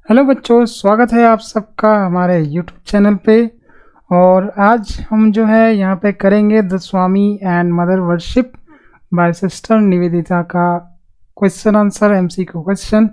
Hello बच्चों, स्वागत है आप सबका हमारे यूट्यूब चैनल पे। और आज हम जो है यहाँ पे करेंगे the Swami and mother worship bye sister Nivedita का क्वेश्चन आंसर एमसीक्यू क्वेश्चन।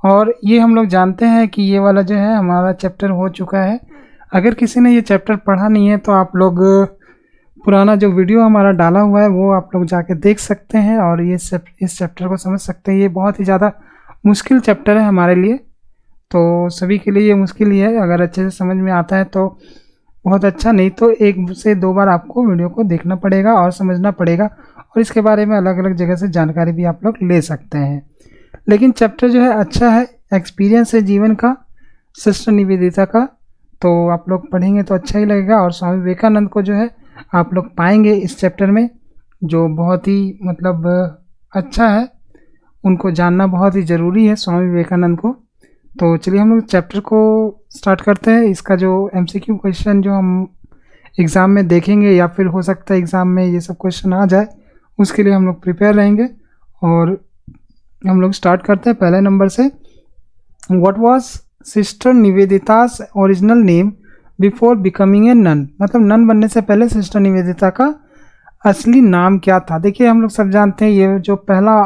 और ये हम लोग जानते हैं कि ये वाला जो है हमारा चैप्टर हो चुका है। अगर किसी ने ये चैप्टर पढ़ा नहीं है तो आप लोग पुराना जो वीडियो हमारा डाला हुआ है वो आप लोग जाके देख सकते हैं और इस चैप्टर को समझ सकते हैं। ये बहुत ही ज़्यादा मुश्किल चैप्टर है हमारे लिए, तो सभी के लिए ये मुश्किल ही है। अगर अच्छे से समझ में आता है तो बहुत अच्छा, नहीं तो एक से दो बार आपको वीडियो को देखना पड़ेगा और समझना पड़ेगा, और इसके बारे में अलग अलग जगह से जानकारी भी आप लोग ले सकते हैं। लेकिन चैप्टर जो है अच्छा है, एक्सपीरियंस है जीवन का सिस्टर निवेदिता का, तो आप लोग पढ़ेंगे तो अच्छा ही लगेगा। और स्वामी विवेकानंद को जो है आप लोग पाएंगे इस चैप्टर में, जो बहुत ही मतलब अच्छा है, उनको जानना बहुत ही ज़रूरी है स्वामी विवेकानंद को। तो चलिए हम लोग चैप्टर को स्टार्ट करते हैं। इसका जो एमसीक्यू क्वेश्चन जो हम एग्ज़ाम में देखेंगे, या फिर हो सकता है एग्ज़ाम में ये सब क्वेश्चन आ जाए, उसके लिए हम लोग प्रिपेयर रहेंगे। और हम लोग स्टार्ट करते हैं पहले नंबर से। What was sister Nivedita's original name before becoming a nun, मतलब नन बनने से पहले सिस्टर निवेदिता का असली नाम क्या था। देखिए हम लोग सब जानते हैं ये जो पहला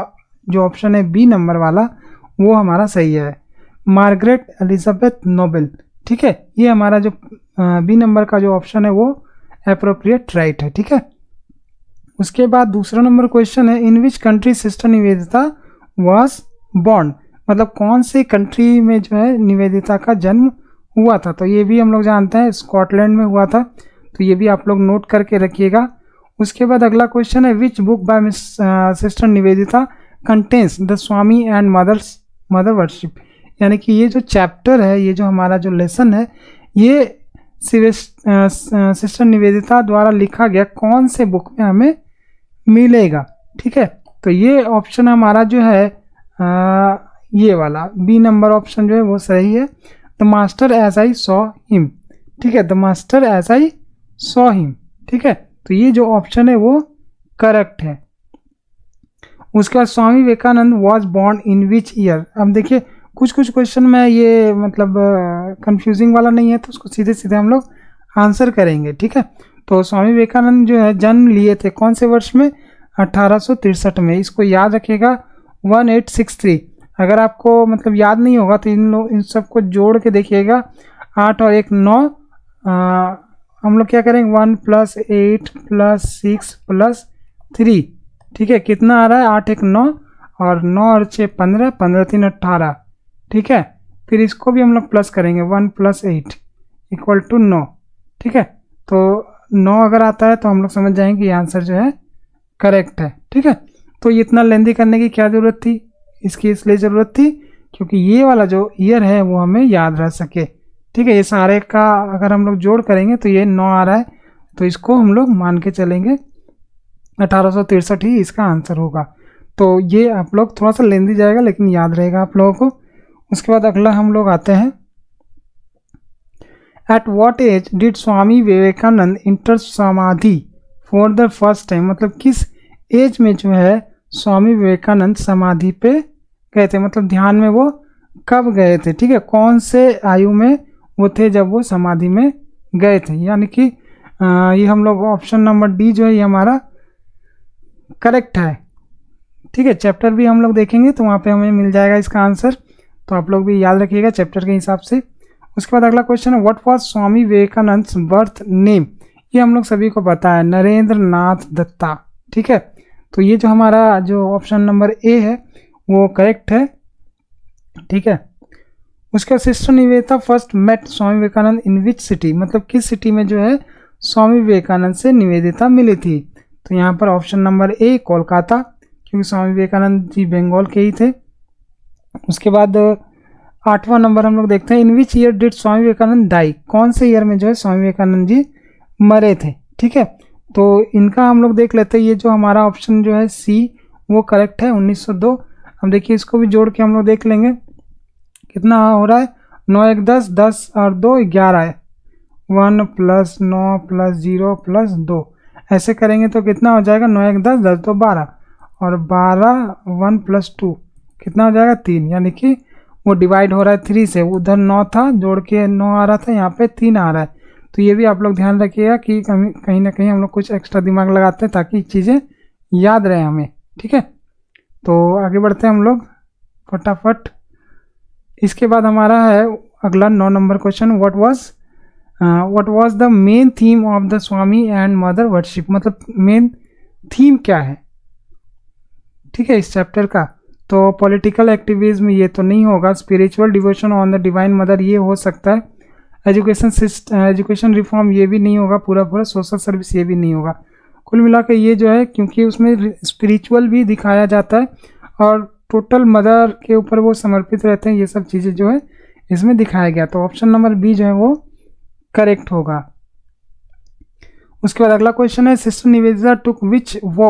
जो ऑप्शन है बी नंबर वाला, वो हमारा सही है, मार्गरेट एलिजाबेथ नोबेल। ठीक है, ये हमारा जो बी नंबर का जो ऑप्शन है वो अप्रोप्रिएट राइट है। ठीक है, उसके बाद दूसरा नंबर क्वेश्चन है, in which country sister Nivedita was born, मतलब कौन से कंट्री में जो है निवेदिता का जन्म हुआ था। तो ये भी हम लोग जानते हैं स्कॉटलैंड में हुआ था, तो ये भी आप लोग नोट करके रखिएगा। उसके बाद अगला क्वेश्चन है, which book by sister Nivedita contains the Swami and mother worship, यानी कि ये जो चैप्टर है, ये जो हमारा जो लेसन है, ये सिस्टर निवेदिता द्वारा लिखा गया कौन से बुक में हमें मिलेगा। ठीक है, तो ये ऑप्शन हमारा जो है ये वाला बी नंबर ऑप्शन जो है वो सही है, the master as I saw him. ठीक है, the master as I saw him. ठीक है, तो ये जो ऑप्शन है वो करेक्ट है। उसके बाद Swami Vivekananda was born in which year. अब देखिए कुछ क्वेश्चन में ये मतलब कंफ्यूजिंग वाला नहीं है, तो उसको सीधे सीधे हम लोग आंसर करेंगे। ठीक है, तो स्वामी विवेकानंद जो है जन्म लिए थे कौन से वर्ष में, 1863 में। इसको याद रखिएगा 1863। अगर आपको मतलब याद नहीं होगा तो इन सबको जोड़ के देखिएगा, 8 और 1 9, हम लोग क्या करेंगे 1 + 8 + 6 + 3। ठीक है, कितना आ रहा है 8 1 9, और 9 और 6 15, 15 3 18। ठीक है, फिर इसको भी हम लोग प्लस करेंगे, 1 + 8 = 9। ठीक है, तो 9 अगर आता है तो हम लोग समझ जाएंगे कि आंसर जो है करेक्ट है। ठीक है, तो इतना लेंदी करने की क्या ज़रूरत थी, इसकी इसलिए ज़रूरत थी क्योंकि ये वाला जो ईयर है वो हमें याद रह सके। ठीक है, ये सारे का अगर हम लोग जोड़ करेंगे तो ये 9 आ रहा है, तो इसको हम लोग मान के चलेंगे 1863 ही इसका आंसर होगा। तो ये आप लोग थोड़ा सा लेंदी जाएगा लेकिन याद रहेगा आप लोगों को। उसके बाद अगला हम लोग आते हैं, at what age did Swami Vivekananda enter samadhi for the first time, मतलब किस एज में जो है स्वामी विवेकानंद समाधि पे गए थे, मतलब ध्यान में वो कब गए थे। ठीक है, कौन से आयु में वो थे जब वो समाधि में गए थे, यानी कि ये हम लोग ऑप्शन नंबर डी जो है ये हमारा करेक्ट है। ठीक है, चैप्टर भी हम लोग देखेंगे तो वहाँ पे हमें मिल जाएगा इसका आंसर, तो आप लोग भी याद रखिएगा चैप्टर के हिसाब से। उसके बाद अगला क्वेश्चन है, what was Swami Vivekananda birth name. ये हम लोग सभी को पता है, नरेंद्र नाथ दत्ता। ठीक है, तो ये जो हमारा जो ऑप्शन नंबर ए है वो करेक्ट है। ठीक है, उसके बाद sister Nivedita first met Swami Vivekananda in which city, मतलब किस सिटी में जो है स्वामी विवेकानंद से निवेदिता मिली थी। तो यहाँ पर ऑप्शन नंबर ए कोलकाता, क्योंकि स्वामी विवेकानंद जी बंगाल के ही थे। उसके बाद 8वां नंबर हम लोग देखते हैं, in which year did Swami Vivekananda die, कौन से ईयर में जो है स्वामी विवेकानंद जी मरे थे। ठीक है, तो इनका हम लोग देख लेते हैं, ये जो हमारा ऑप्शन जो है सी वो करेक्ट है, 1902। अब देखिए इसको भी जोड़ के हम लोग देख लेंगे कितना हो रहा है, 9 1 10, 10 और 2 11 है, 1 + 9 + 0 + 2, ऐसे करेंगे तो कितना हो जाएगा, 9 1 10, 10 2 12, और 12 1 + 2 कितना हो जाएगा 3, यानी कि वो डिवाइड हो रहा है 3 से, उधर 9 था जोड़ के 9 आ रहा था, यहाँ पे 3 आ रहा है। तो ये भी आप लोग ध्यान रखिएगा कि कहीं ना कहीं हम लोग कुछ एक्स्ट्रा दिमाग लगाते हैं ताकि चीज़ें याद रहे हमें, ठीक है। तो आगे बढ़ते हैं हम लोग फटाफट। इसके बाद हमारा है अगला 9 number question, what was the main theme of the Swami and mother worship. मतलब मेन थीम क्या है, ठीक है, इस चैप्टर का। तो पॉलिटिकल एक्टिविज्म ये तो नहीं होगा, spiritual devotion on the divine mother ये हो सकता है, एजुकेशन रिफॉर्म ये भी नहीं होगा, पूरा सोशल सर्विस ये भी नहीं होगा। कुल मिला के ये जो है, क्योंकि उसमें स्पिरिचुअल भी दिखाया जाता है और टोटल मदर के ऊपर वो समर्पित रहते हैं, ये सब चीज़ें जो है इसमें दिखाया गया। तो ऑप्शन नंबर बी जो है वो करेक्ट होगा। उसके बाद अगला क्वेश्चन है, सिस्टर निवेदिता टुक विच वो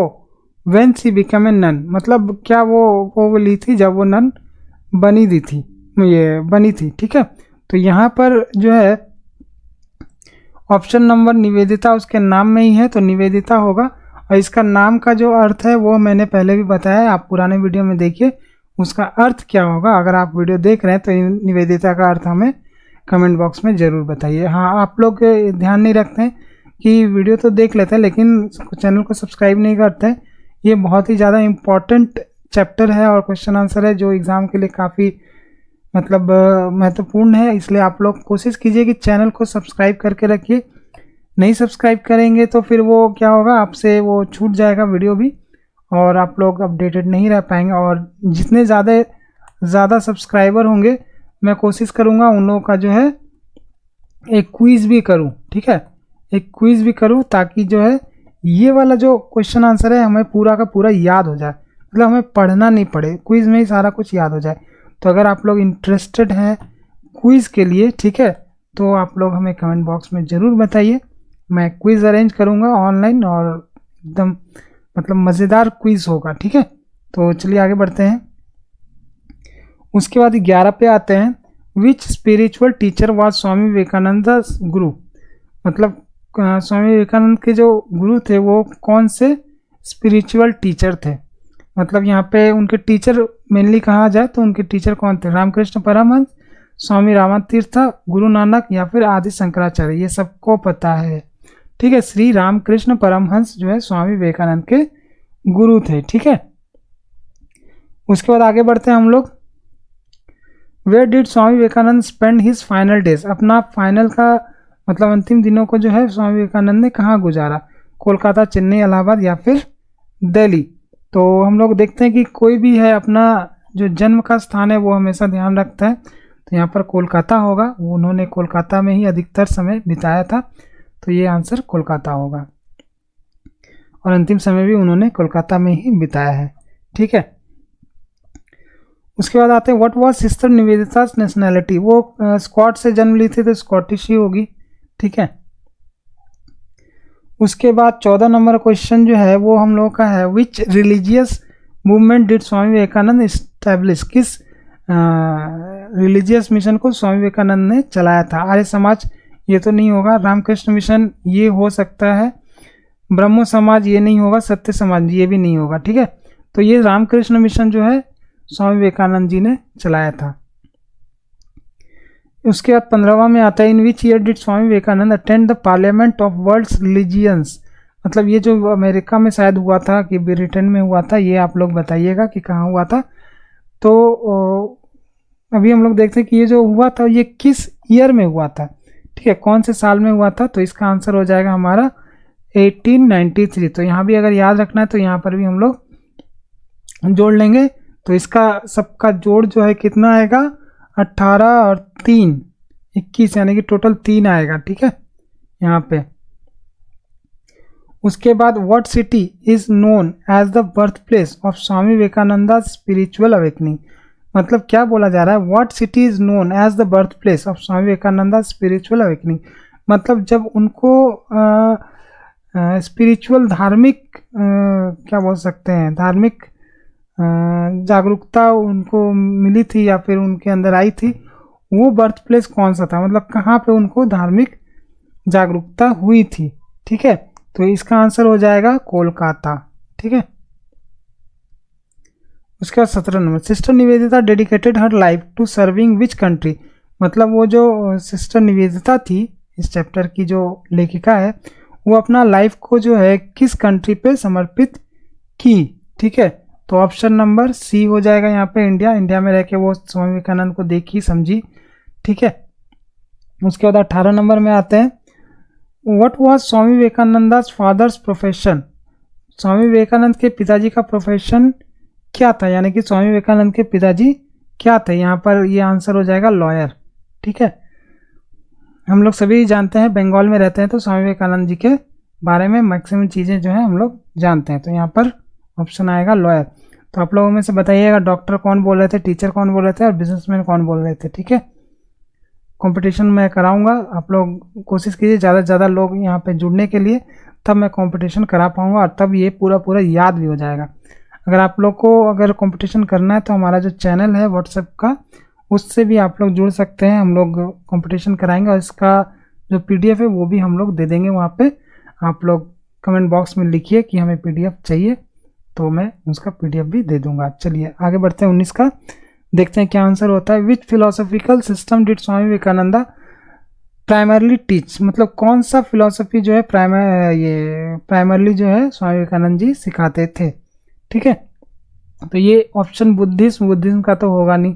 when she become a nun. मतलब क्या वो ली थी जब वो नन बनी थी, ठीक है। तो यहाँ पर जो है ऑप्शन नंबर निवेदिता उसके नाम में ही है, तो निवेदिता होगा। और इसका नाम का जो अर्थ है वो मैंने पहले भी बताया, आप पुराने वीडियो में देखिए उसका अर्थ क्या होगा। अगर आप वीडियो देख रहे हैं तो निवेदिता का अर्थ हमें कमेंट बॉक्स में ज़रूर बताइए। हाँ, आप लोग ध्यान नहीं रखते हैं कि वीडियो तो देख लेते हैं लेकिन चैनल को सब्सक्राइब नहीं करते हैं। ये बहुत ही ज़्यादा इम्पॉर्टेंट चैप्टर है और क्वेश्चन आंसर है जो एग्ज़ाम के लिए काफ़ी मतलब महत्वपूर्ण है, इसलिए आप लोग कोशिश कीजिए कि चैनल को सब्सक्राइब करके रखिए। नहीं सब्सक्राइब करेंगे तो फिर वो क्या होगा, आपसे वो छूट जाएगा वीडियो भी और आप लोग अपडेटेड नहीं रह पाएंगे। और जितने ज़्यादा सब्सक्राइबर होंगे मैं कोशिश करूँगा उन लोगों का जो है एक क्विज़ भी करूँ, ठीक है, एक क्विज़ भी करूँ ताकि जो है ये वाला जो क्वेश्चन आंसर है हमें पूरा का पूरा याद हो जाए, मतलब हमें पढ़ना नहीं पड़े, क्विज़ में ही सारा कुछ याद हो जाए। तो अगर आप लोग इंटरेस्टेड हैं क्विज़ के लिए, ठीक है, तो आप लोग हमें कमेंट बॉक्स में ज़रूर बताइए। मैं क्विज़ अरेंज करूँगा ऑनलाइन और एकदम मतलब मज़ेदार क्विज़ होगा, ठीक है। तो चलिए आगे बढ़ते हैं। उसके बाद 11 पे आते हैं, विच spiritual teacher was Swami Vivekananda गुरु। मतलब स्वामी विवेकानंद के जो गुरु थे वो कौन से स्पिरिचुअल टीचर थे। मतलब यहाँ पे उनके टीचर मेनली कहा जाए तो उनके टीचर कौन थे, रामकृष्ण परमहंस, स्वामी रामातीर्थ, गुरु नानक या फिर आदि शंकराचार्य। ये सबको पता है, ठीक है। श्री रामकृष्ण परमहंस जो है स्वामी विवेकानंद के गुरु थे, ठीक है। उसके बाद आगे बढ़ते हैं हम लोग। Where did Swami Vivekananda spend his final days. अपना फाइनल का मतलब अंतिम दिनों को जो है स्वामी विवेकानंद ने कहाँ गुजारा, कोलकाता, चेन्नई, इलाहाबाद या फिर दिल्ली। तो हम लोग देखते हैं कि कोई भी है अपना जो जन्म का स्थान है वो हमेशा ध्यान रखता है, तो यहाँ पर कोलकाता होगा, उन्होंने कोलकाता में ही अधिकतर समय बिताया था, तो ये आंसर कोलकाता होगा। और अंतिम समय भी उन्होंने कोलकाता में ही बिताया है, ठीक है। उसके बाद आते हैं, what was sister Nivedita nationality. वो स्कॉट से जन्म ली थी तो स्कॉटिश ही होगी, ठीक है। उसके बाद 14 नंबर क्वेश्चन जो है वो हम लोगों का है, which religious movement did Swami Vivekananda establish. किस रिलीजियस मिशन को स्वामी विवेकानंद ने चलाया था। आर्य समाज ये तो नहीं होगा, रामकृष्ण मिशन ये हो सकता है, ब्रह्मो समाज ये नहीं होगा, सत्य समाज ये भी नहीं होगा, ठीक है। तो ये रामकृष्ण मिशन जो है स्वामी विवेकानंद जी ने चलाया था। उसके बाद 15वां में आता है, in which year did Swami Vivekananda attend the parliament of world's religions. मतलब ये जो अमेरिका में शायद हुआ था कि ब्रिटेन में हुआ था, ये आप लोग बताइएगा कि कहाँ हुआ था। तो अभी हम लोग देखते हैं कि ये जो हुआ था ये किस ईयर में हुआ था, ठीक है, कौन से साल में हुआ था। तो इसका आंसर हो जाएगा हमारा 1893। तो यहाँ भी अगर याद रखना है तो यहाँ पर भी हम लोग जोड़ लेंगे, तो इसका सबका जोड़ जो है कितना आएगा, 18 और 3 21, यानी कि टोटल 3 आएगा, ठीक है यहाँ पे। उसके बाद what city is known as the birth place of Swami Vivekananda spiritual awakening. मतलब क्या बोला जा रहा है, what city is known as the birth place of Swami Vivekananda spiritual awakening. मतलब जब उनको स्पिरिचुअल धार्मिक क्या बोल सकते हैं, धार्मिक जागरूकता उनको मिली थी या फिर उनके अंदर आई थी, वो बर्थ प्लेस कौन सा था, मतलब कहाँ पे उनको धार्मिक जागरूकता हुई थी, ठीक है। तो इसका आंसर हो जाएगा कोलकाता, ठीक है। उसके बाद 17 number, sister Nivedita dedicated her life to serving which country. मतलब वो जो सिस्टर निवेदिता थी, इस चैप्टर की जो लेखिका है, वो अपना लाइफ को जो है किस कंट्री पे समर्पित की। ठीक है, तो ऑप्शन नंबर सी हो जाएगा यहाँ पे इंडिया। इंडिया में रह के वो स्वामी विवेकानंद को देखी समझी। ठीक है, उसके बाद 18 नंबर में आते हैं, what was Swami Vivekananda's father's profession. Swami Vivekananda के पिताजी का प्रोफेशन क्या था, यानी कि स्वामी विवेकानंद के पिताजी क्या थे। यहाँ पर ये आंसर हो जाएगा लॉयर। ठीक है, हम लोग सभी जानते हैं, बंगाल में रहते हैं तो स्वामी विवेकानंद जी के बारे में मैक्सिमम चीज़ें जो है हम लोग जानते हैं। तो यहाँ पर ऑप्शन आएगा लॉयर। तो आप लोगों में से बताइएगा डॉक्टर कौन बोल रहे थे, टीचर कौन बोल रहे थे और बिजनेसमैन कौन बोल रहे थे। ठीक है, कंपटीशन मैं कराऊंगा, आप लोग कोशिश कीजिए ज़्यादा से ज़्यादा लोग यहाँ पे जुड़ने के लिए, तब मैं कंपटीशन करा पाऊंगा और तब ये पूरा याद भी हो जाएगा। अगर आप लोग को अगर कंपटीशन करना है तो हमारा जो चैनल है व्हाट्सएप का, उससे भी आप लोग जुड़ सकते हैं। हम लोग कंपटीशन कराएंगे और इसका जो पीडीएफ है वो भी हम लोग दे देंगे वहाँ पे। आप लोग कमेंट बॉक्स में लिखिए कि हमें पीडीएफ चाहिए, तो मैं उसका पीडीएफ भी दे दूंगा। चलिए आगे बढ़ते हैं 19 का, देखते हैं क्या आंसर होता है। Which philosophical system did Swami Vivekananda primarily teach. मतलब कौन सा फिलोसफी जो है प्राइमरली जो है स्वामी विवेकानंद जी सिखाते थे। ठीक है, तो ये ऑप्शन बुद्धिज्म का तो होगा नहीं,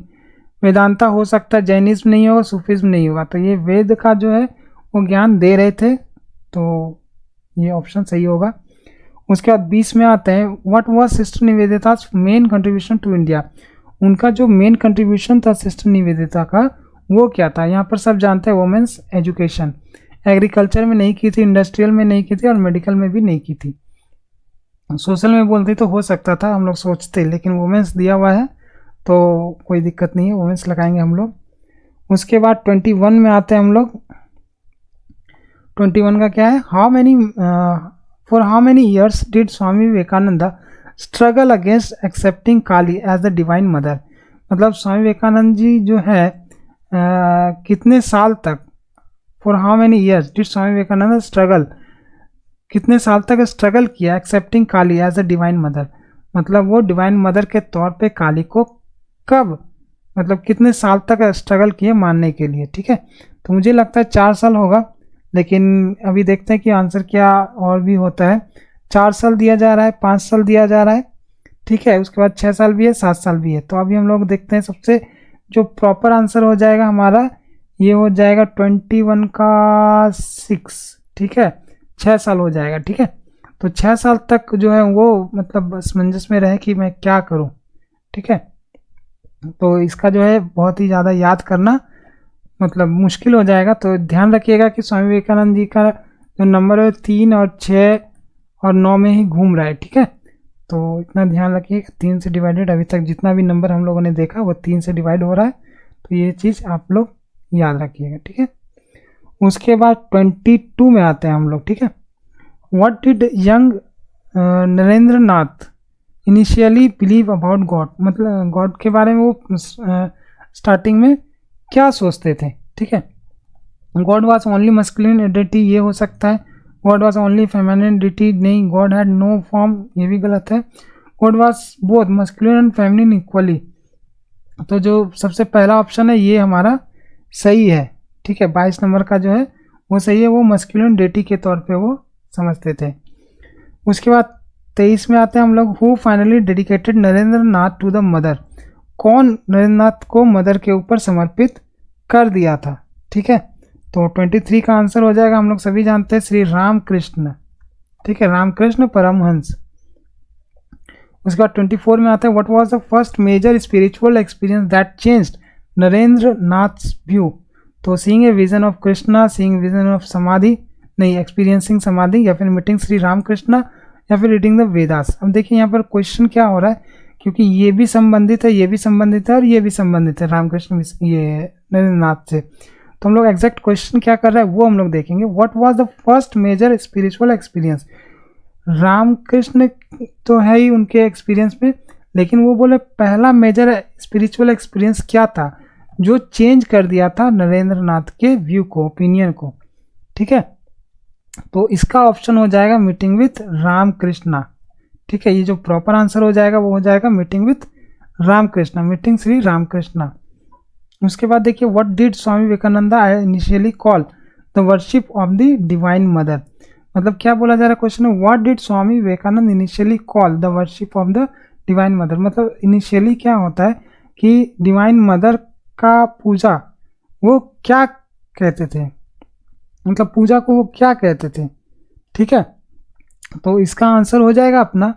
वेदांता हो सकता है, जैनिज्म नहीं होगा, सूफिज्म नहीं होगा। तो ये वेद का जो है वो ज्ञान दे रहे थे, तो ये ऑप्शन सही होगा। उसके बाद 20 में आते हैं, what was sister Nivedita's main contribution to India. उनका जो मेन कंट्रीब्यूशन था सिस्टर निवेदिता का वो क्या था। यहाँ पर सब जानते हैं, वुमेन्स एजुकेशन। एग्रीकल्चर में नहीं की थी, इंडस्ट्रियल में नहीं की थी और मेडिकल में भी नहीं की थी। सोशल में बोलते तो हो सकता था, हम लोग सोचते, लेकिन वुमेन्स दिया हुआ है तो कोई दिक्कत नहीं है, वुमेन्स लगाएंगे हम लोग। उसके बाद 21 में आते हैं हम लोग। 21 का क्या है, for how many years did Swami Vivekananda struggle against accepting Kali as the divine mother. मतलब स्वामी विवेकानंद जी जो है कितने साल तक, for how many years did Swami Vivekananda struggle, कितने साल तक स्ट्रगल किया accepting Kali as a divine mother. मतलब वो डिवाइन मदर के तौर पे काली को कब, मतलब कितने साल तक स्ट्रगल किए मानने के लिए। ठीक है, तो मुझे लगता है 4 साल होगा, लेकिन अभी देखते हैं कि आंसर क्या और भी होता है। 4 साल दिया जा रहा है, 5 साल दिया जा रहा है। ठीक है, उसके बाद 6 साल भी है, 7 साल भी है। तो अभी हम लोग देखते हैं सबसे जो प्रॉपर आंसर हो जाएगा हमारा, ये हो जाएगा 21 का 6। ठीक है, 6 साल हो जाएगा। ठीक है, तो 6 साल तक जो है वो मतलब असमंजस में रहे कि मैं क्या करूं। ठीक है, तो इसका जो है बहुत ही ज़्यादा याद करना मतलब मुश्किल हो जाएगा। तो ध्यान रखिएगा कि स्वामी विवेकानंद जी का जो नंबर है 3 और 6 और 9 में ही घूम रहा है। ठीक है, तो इतना ध्यान रखिएगा, 3 से डिवाइडेड अभी तक जितना भी नंबर हम लोगों ने देखा वो 3 से डिवाइड हो रहा है। तो ये चीज़ आप लोग याद रखिएगा। ठीक है, उसके बाद 22 में आते हैं हम लोग। ठीक है, what did young Narendra Nath initially believe about God. मतलब गॉड के बारे में वो स्टार्टिंग में क्या सोचते थे। ठीक है, गॉड वाज ओनली मस्कुलिन एडिटी, ये हो सकता है। गॉड वाज ओनली फेमिनिन एडिटी, नहीं, गॉड हैड नो फॉर्म, ये भी गलत है। God was both masculine and feminine equally. तो जो सबसे पहला ऑप्शन है ये हमारा सही है। ठीक है, 22 नंबर का जो है वो सही है, वो मस्कुलिन डेटी के तौर पे वो समझते थे। उसके बाद 23 में आते हैं हम लोग, who finally dedicated Narendra Nath to the mother. कौन नरेंद्र नाथ को मदर के ऊपर समर्पित कर दिया था। ठीक है, तो 23 का आंसर हो जाएगा, हम लोग सभी जानते हैं, श्री रामकृष्ण। ठीक है, रामकृष्ण परमहंस। उसके बाद 24 में आता है, what was the first major spiritual experience that changed Narendra Nath's view. तो seeing a vision of Krishna, seeing vision of samadhi, नहीं, एक्सपीरियंसिंग समाधि, या फिर मीटिंग श्री रामकृष्ण, या फिर रीडिंग द वेदास। अब देखिए यहाँ पर क्वेश्चन क्या हो रहा है, क्योंकि ये भी संबंधित है, ये भी संबंधित है और ये भी संबंधित है रामकृष्ण ये नरेंद्र नाथ से। तो हम लोग एग्जैक्ट क्वेश्चन क्या कर रहा है वो हम लोग देखेंगे। What was the first major spiritual experience. Ramakrishna तो है ही उनके एक्सपीरियंस में, लेकिन वो बोले पहला मेजर स्पिरिचुअल एक्सपीरियंस क्या था जो चेंज कर दिया था नरेंद्र नाथ के व्यू को, ओपिनियन को। ठीक है, तो इसका ऑप्शन हो जाएगा मीटिंग विथ रामकृष्णा। ठीक है, ये जो प्रॉपर आंसर हो जाएगा वो हो जाएगा meeting with Ramakrishna, meeting Shri Ramakrishna. उसके बाद देखिए what did Swami Vivekananda initially call the worship of the divine mother. मतलब क्या बोला जा रहा है क्वेश्चन में, what did Swami Vivekananda initially call the worship of the divine mother. मतलब इनिशियली क्या होता है कि डिवाइन मदर का पूजा वो क्या कहते थे, मतलब पूजा को वो क्या कहते थे। ठीक है, तो इसका आंसर हो जाएगा अपना,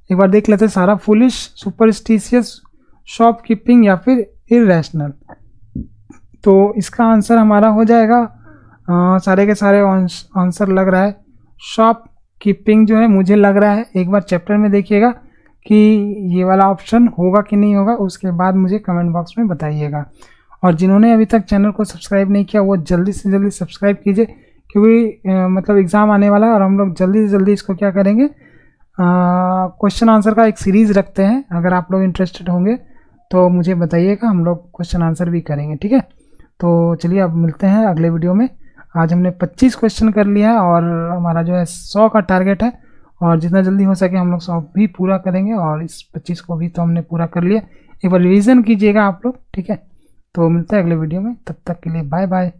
एक बार देख लेते हैं सारा, फुलिश, सुपरस्टिशियस, शॉपकीपिंग या फिर इरेशनल। तो इसका आंसर हमारा हो जाएगा सारे के सारे आंसर लग रहा है शॉप कीपिंग जो है, मुझे लग रहा है। एक बार चैप्टर में देखिएगा कि ये वाला ऑप्शन होगा कि नहीं होगा, उसके बाद मुझे कमेंट बॉक्स में बताइएगा। और जिन्होंने अभी तक चैनल को सब्सक्राइब नहीं किया वो जल्दी से जल्दी सब्सक्राइब कीजिए, क्योंकि मतलब एग्ज़ाम आने वाला है और हम लोग जल्दी से जल्दी इसको क्या करेंगे, क्वेश्चन आंसर का एक सीरीज़ रखते हैं। अगर आप लोग इंटरेस्टेड होंगे तो मुझे बताइएगा, हम लोग क्वेश्चन आंसर भी करेंगे। ठीक है, तो चलिए अब मिलते हैं अगले वीडियो में। आज हमने 25 क्वेश्चन कर लिया है और हमारा जो है 100 का टारगेट है, और जितना जल्दी हो सके हम लोग 100 भी पूरा करेंगे, और इस 25 को भी तो हमने पूरा कर लिया। एक बार रिवीजन कीजिएगा आप लोग। ठीक है, तो मिलते हैं अगले वीडियो में, तब तक के लिए बाय बाय।